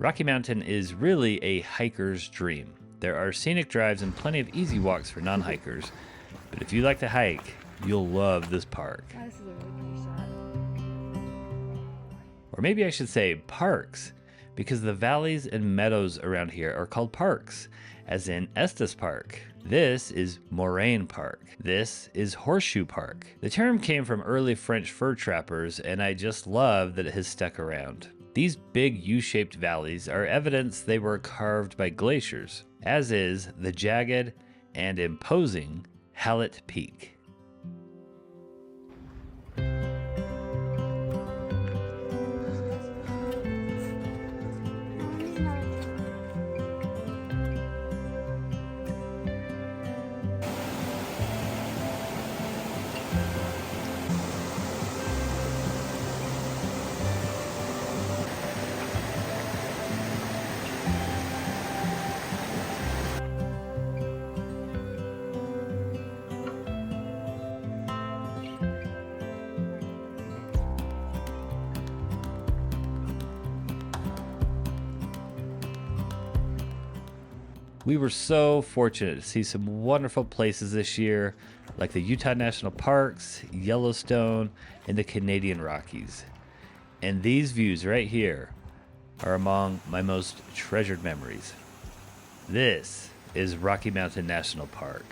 Rocky Mountain is really a hiker's dream. There are scenic drives and plenty of easy walks for non-hikers, but if you like to hike, you'll love this park. Oh, this is a really pretty shot. Or maybe I should say parks, because the valleys and meadows around here are called parks, as in Estes Park. This is Moraine Park. This is Horseshoe Park. The term came from early French fur trappers, and I just love that it has stuck around. These big U-shaped valleys are evidence they were carved by glaciers, as is the jagged and imposing Hallett Peak. We were so fortunate to see some wonderful places this year, like the Utah National Parks, Yellowstone, and the Canadian Rockies. And these views right here are among my most treasured memories. This is Rocky Mountain National Park.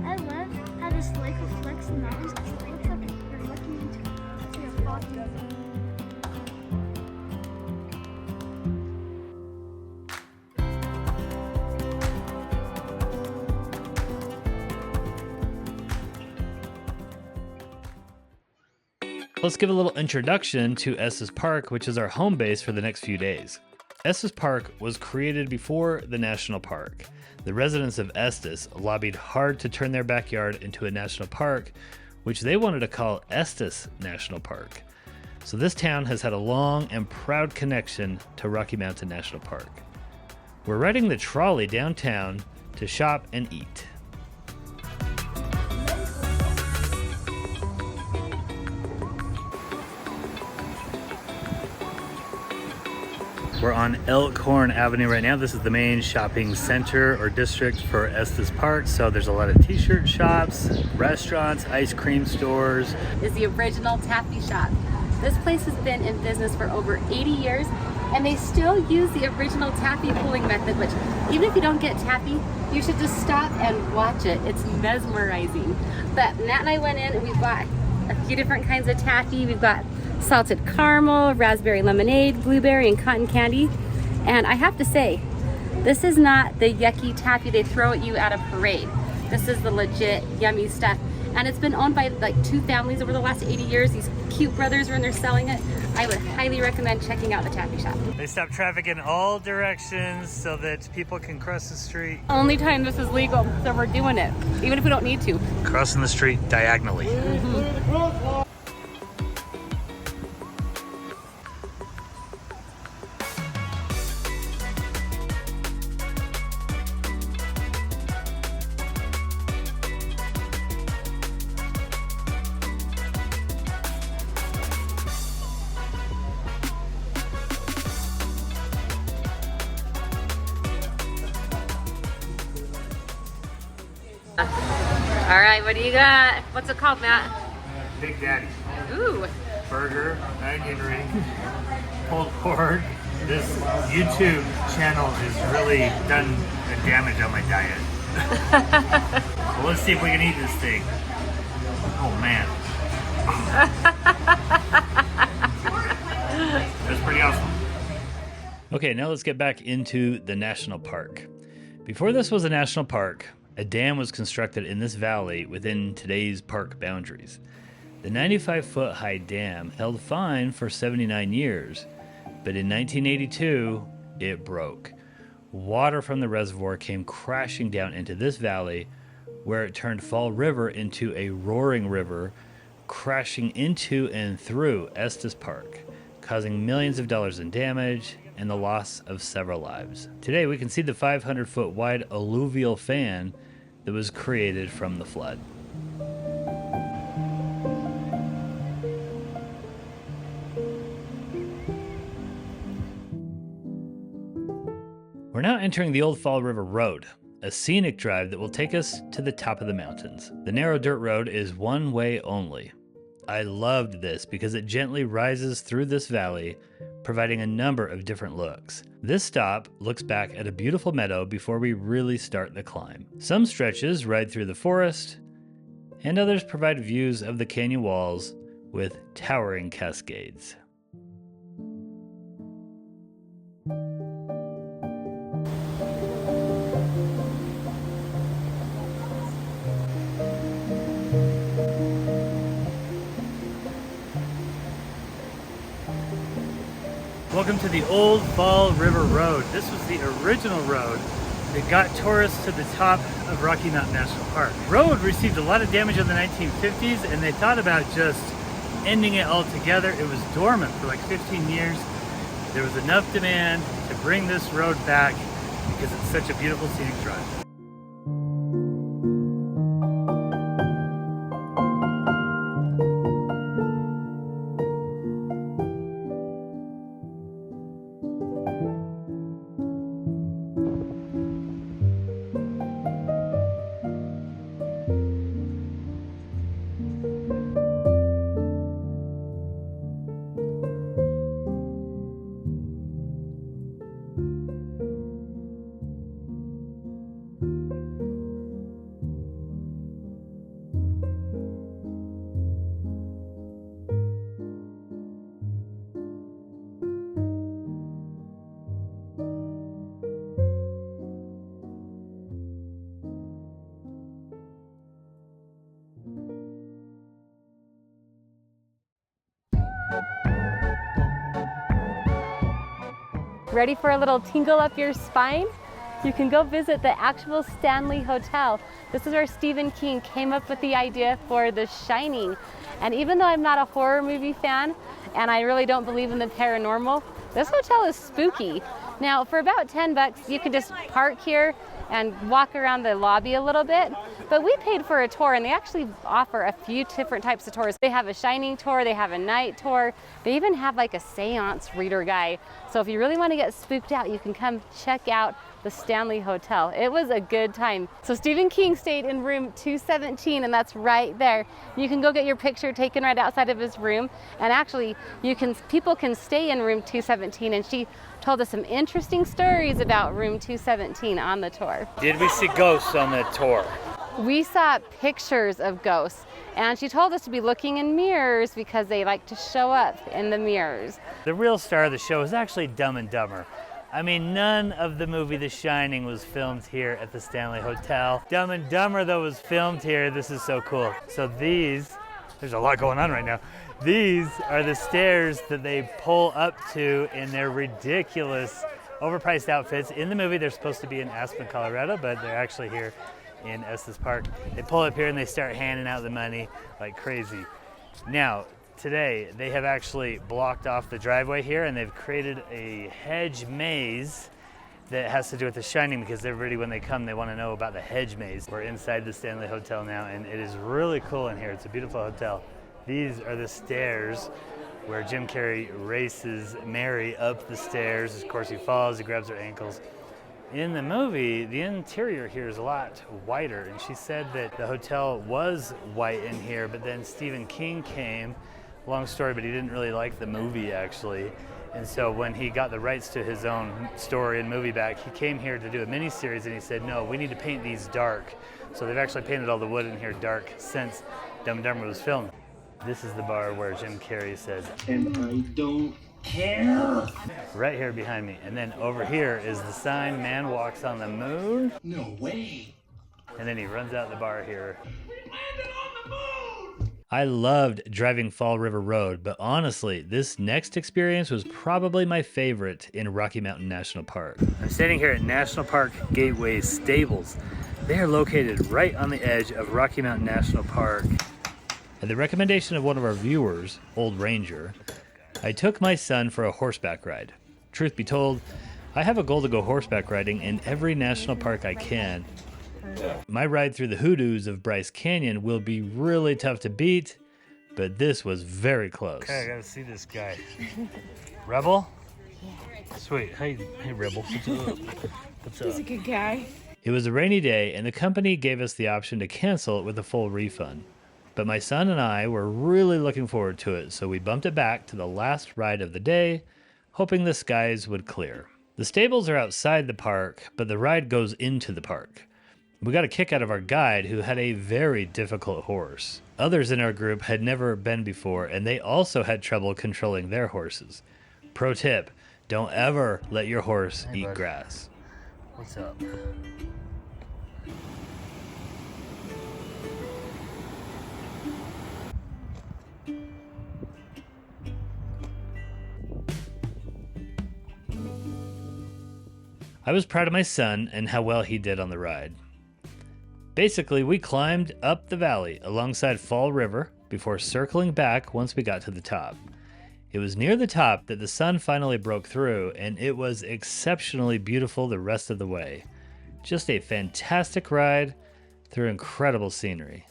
I love how this lake reflects the mountains because it looks like you're looking into a foggy. Let's give a little introduction to Estes Park, which is our home base for the next few days. Estes Park was created before the national park. The residents of Estes lobbied hard to turn their backyard into a national park, which they wanted to call Estes National Park. So this town has had a long and proud connection to Rocky Mountain National Park. We're riding the trolley downtown to shop and eat. We're on Elkhorn Avenue right now. This is the main shopping center or district for Estes Park. So there's a lot of t-shirt shops, restaurants, ice cream stores. Is the original taffy shop. This place has been in business for over 80 years and they still use the original taffy pulling method, which even if you don't get taffy, you should just stop and watch it. It's mesmerizing. But Matt and I went in and we bought a few different kinds of taffy. We've got salted caramel, raspberry lemonade, blueberry, and cotton candy. And I have to say, this is not the yucky taffy they throw at you at a parade. This is the legit yummy stuff. And it's been owned by like 2 families over the last 80 years. These cute brothers are in there selling it. I would highly recommend checking out the taffy shop. They stop traffic in all directions so that people can cross the street. Only time this is legal, so we're doing it, even if we don't need to. Crossing the street diagonally. All right, what do you got? What's it called, Matt? Big Daddy. Ooh. Burger, onion ring, pulled pork. This YouTube channel has really done damage on my diet. So let's see if we can eat this thing. Oh man. That's pretty awesome. Okay, now let's get back into the national park. Before this was a national park, a dam was constructed in this valley within today's park boundaries. The 95-foot high dam held fine for 79 years, but in 1982, it broke. Water from the reservoir came crashing down into this valley, where it turned Fall River into a roaring river, crashing into and through Estes Park, causing millions of dollars in damage and the loss of several lives. Today we can see the 500-foot wide Alluvial Fan that was created from the flood. We're now entering the Old Fall River Road, a scenic drive that will take us to the top of the mountains. The narrow dirt road is one way only. I loved this because it gently rises through this valley, providing a number of different looks. This stop looks back at a beautiful meadow before we really start the climb. Some stretches ride through the forest, and others provide views of the canyon walls with towering cascades. Welcome to the Old Fall River Road. This was the original road that got tourists to the top of Rocky Mountain National Park. The road received a lot of damage in the 1950s, and they thought about just ending it altogether. It was dormant for like 15 years. There was enough demand to bring this road back because it's such a beautiful scenic drive. Ready for a little tingle up your spine? You can go visit the actual Stanley Hotel. This is where Stephen King came up with the idea for The Shining. And even though I'm not a horror movie fan, and I really don't believe in the paranormal, this hotel is spooky. Now, for about 10 bucks, you can just park here and walk around the lobby a little bit. But we paid for a tour, and they actually offer a few different types of tours. They have a Shining tour, they have a night tour, they even have like a seance reader guy. So if you really want to get spooked out, you can come check out the Stanley Hotel. It was a good time. So Stephen King stayed in room 217, and that's right there. You can go get your picture taken right outside of his room. And actually, people can stay in room 217, and she told us some interesting stories about room 217 on the tour. Did we see ghosts on the tour? We saw pictures of ghosts, and she told us to be looking in mirrors because they like to show up in the mirrors. The real star of the show is actually Dumb and Dumber. I mean, none of the movie The Shining was filmed here at the Stanley Hotel. Dumb and Dumber, though, was filmed here. This is so cool. So there's a lot going on right now. These are the stairs that they pull up to in their ridiculous, overpriced outfits. In the movie, they're supposed to be in Aspen, Colorado, but they're actually here in Estes Park. They pull up here and they start handing out the money like crazy. Now, today, they have actually blocked off the driveway here, and they've created a hedge maze that has to do with The Shining, because everybody, when they come, they want to know about the hedge maze. We're inside the Stanley Hotel now, and it is really cool in here. It's a beautiful hotel. These are the stairs where Jim Carrey races Mary up the stairs. Of course, he falls, he grabs her ankles. In the movie, the interior here is a lot whiter, and she said that the hotel was white in here, but then Stephen King came. Long story, but he didn't really like the movie, actually. And so when he got the rights to his own story and movie back, he came here to do a mini-series, and he said, no, we need to paint these dark. So they've actually painted all the wood in here dark since Dumb and Dumber was filmed. This is the bar where Jim Carrey says, and I don't care. Right here behind me. And then over here is the sign, Man Walks on the Moon. No way. And then he runs out the bar here. We landed on the moon! I loved driving Fall River Road, but honestly, this next experience was probably my favorite in Rocky Mountain National Park. I'm standing here at National Park Gateway Stables. They are located right on the edge of Rocky Mountain National Park. At the recommendation of one of our viewers, Old Ranger, I took my son for a horseback ride. Truth be told, I have a goal to go horseback riding in every national park I can, My ride through the hoodoos of Bryce Canyon will be really tough to beat, but this was very close. Okay, I gotta see this guy. Rebel? Yeah. Sweet. Hey, Rebel. What's up? What's up? He's a good guy. It was a rainy day, and the company gave us the option to cancel it with a full refund. But my son and I were really looking forward to it, so we bumped it back to the last ride of the day, hoping the skies would clear. The stables are outside the park, but the ride goes into the park. We got a kick out of our guide, who had a very difficult horse. Others in our group had never been before, and they also had trouble controlling their horses. Pro tip, don't ever let your horse eat grass. What's up? I was proud of my son and how well he did on the ride. Basically, we climbed up the valley alongside Fall River before circling back once we got to the top. It was near the top that the sun finally broke through, and it was exceptionally beautiful the rest of the way. Just a fantastic ride through incredible scenery.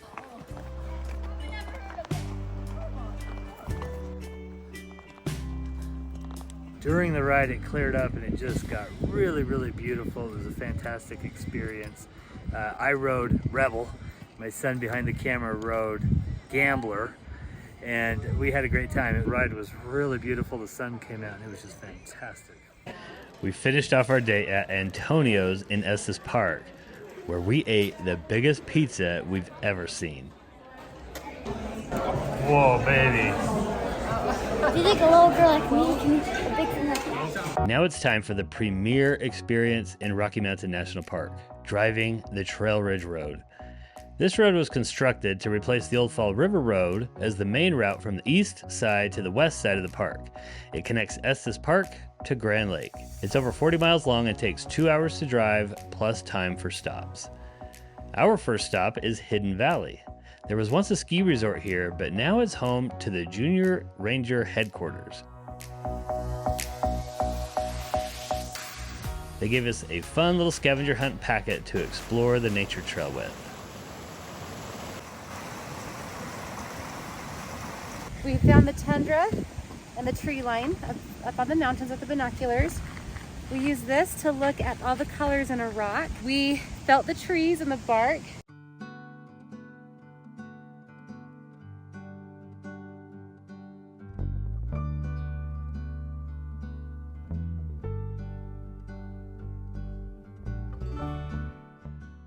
During the ride, it cleared up and it just got really, really beautiful. It was a fantastic experience. I rode Rebel. My son behind the camera rode Gambler, and we had a great time. The ride was really beautiful. The sun came out and it was just fantastic. We finished off our day at Antonio's in Estes Park, where we ate the biggest pizza we've ever seen. Whoa, baby. Do you think a little girl like me can eat a big thing like that? Now it's time for the premier experience in Rocky Mountain National Park, driving the Trail Ridge Road. This road was constructed to replace the old Fall River Road as the main route from the east side to the west side of the park. It connects Estes Park to Grand Lake. It's over 40 miles long and takes 2 hours to drive, plus time for stops. Our first stop is Hidden Valley. There was once a ski resort here, but now it's home to the Junior Ranger headquarters. They gave us a fun little scavenger hunt packet to explore the nature trail with. We found the tundra and the tree line up on the mountains with the binoculars. We used this to look at all the colors in a rock. We felt the trees and the bark.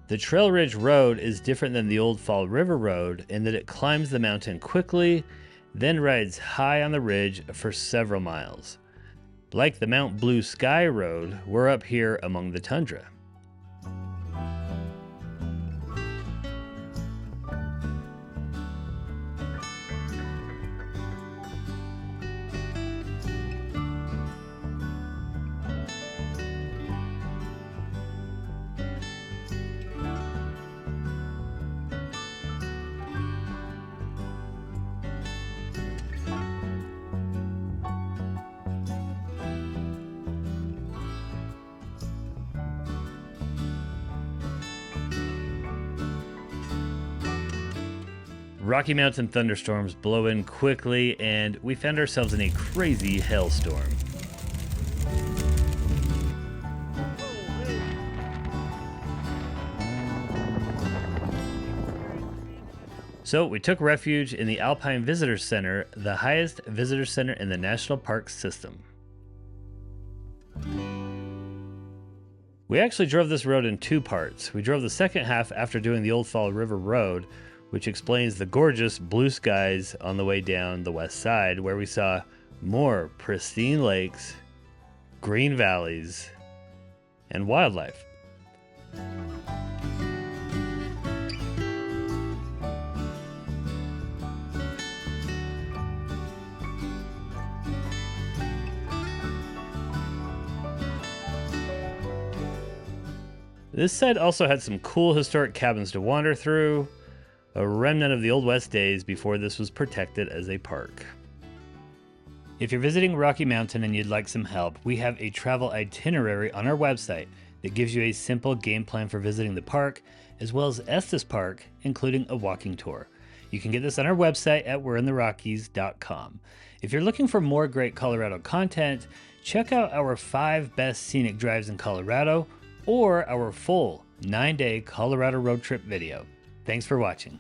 The Trail Ridge Road is different than the old Fall River Road in that it climbs the mountain quickly, then rides high on the ridge for several miles. Like the Mount Blue Sky Road, we're up here among the tundra. Rocky Mountain thunderstorms blow in quickly, and we found ourselves in a crazy hailstorm. So we took refuge in the Alpine Visitor Center, the highest visitor center in the national park system. We actually drove this road in two parts. We drove the second half after doing the Old Fall River Road, which explains the gorgeous blue skies on the way down the west side, where we saw more pristine lakes, green valleys, and wildlife. This side also had some cool historic cabins to wander through, a remnant of the Old West days before this was protected as a park. If you're visiting Rocky Mountain and you'd like some help, we have a travel itinerary on our website that gives you a simple game plan for visiting the park, as well as Estes Park, including a walking tour. You can get this on our website at we'reintherockies.com. If you're looking for more great Colorado content, check out our 5 best scenic drives in Colorado or our full 9-day Colorado road trip video. Thanks for watching.